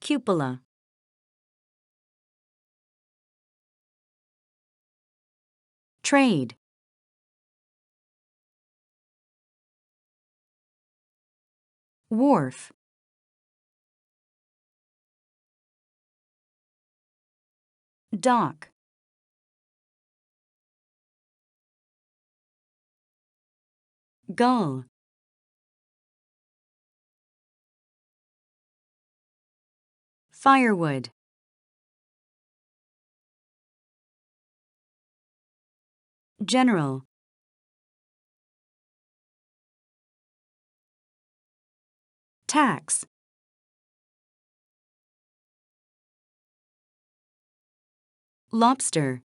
cupola. Trade. Wharf. Dock. Gull. Firewood. General. Tax. Lobster.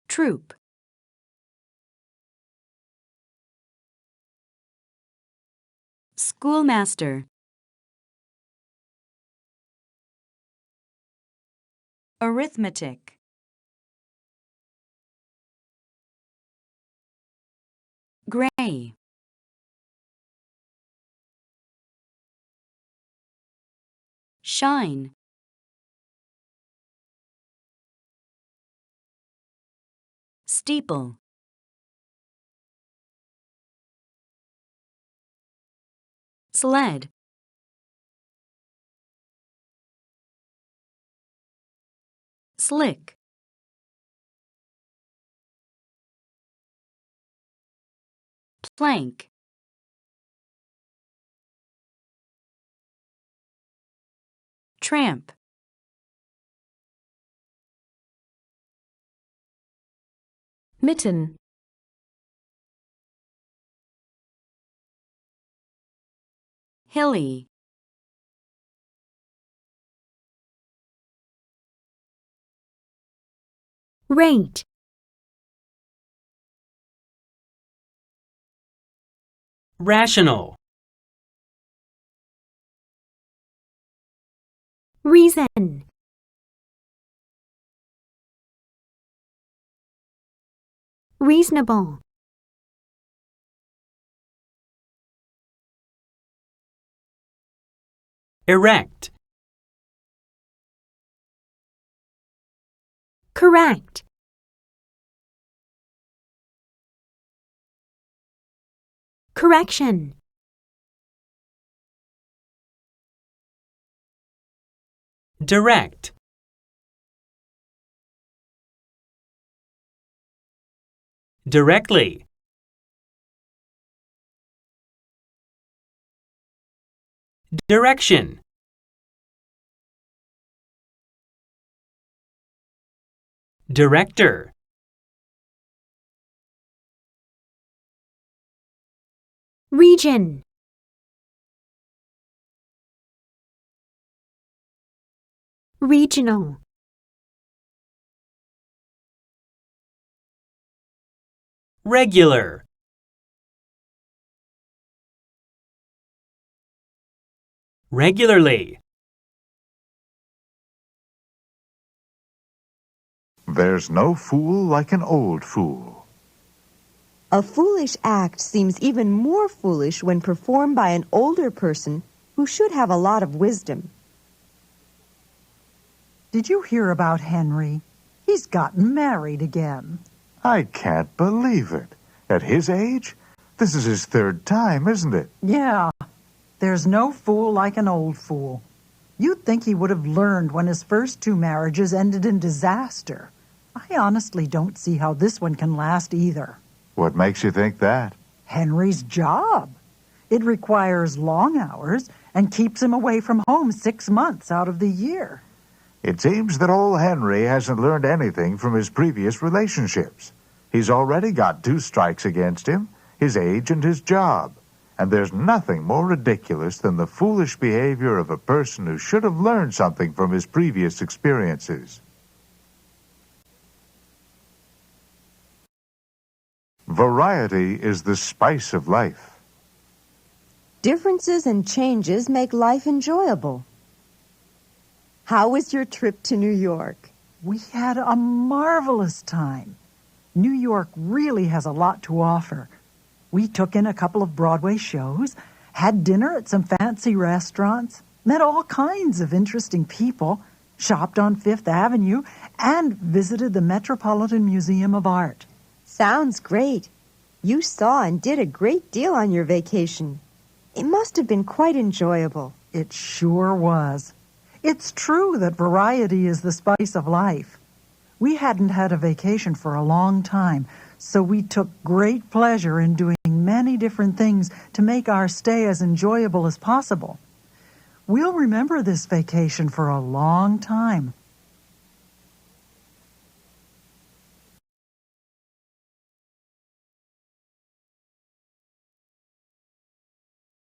Troop. Schoolmaster. Arithmetic. Gray. Shine. Steeple. Sled. Slick. Plank. Tramp. Mitten. Hilly. Rate. Rational. Reason. Reasonable. Erect. Correct. Correction. Direct. Directly. Direction. Director. Region. Regional. Regular. Regularly. There's no fool like an old fool. A foolish act seems even more foolish when performed by an older person who should have a lot of wisdom. Did you hear about Henry? He's gotten married again. I can't believe it. At his age? This is his third time, isn't it? Yeah, there's no fool like an old fool. You'd think he would have learned when his first two marriages ended in disaster. I honestly don't see how this one can last either. What makes you think that? Henry's job. It requires long hours and keeps him away from home 6 months out of the year. It seems that old Henry hasn't learned anything from his previous relationships. He's already got 2 strikes against him, his age and his job. And there's nothing more ridiculous than the foolish behavior of a person who should have learned something from his previous experiences. Variety is the spice of life. Differences and changes make life enjoyable. How was your trip to New York? We had a marvelous time. New York really has a lot to offer. We took in a couple of Broadway shows, had dinner at some fancy restaurants, met all kinds of interesting people, shopped on Fifth Avenue, and visited the Metropolitan Museum of Art. Sounds great. You saw and did a great deal on your vacation. It must have been quite enjoyable. It sure was. It's true that variety is the spice of life. We hadn't had a vacation for a long time, so we took great pleasure in doing many different things to make our stay as enjoyable as possible. We'll remember this vacation for a long time.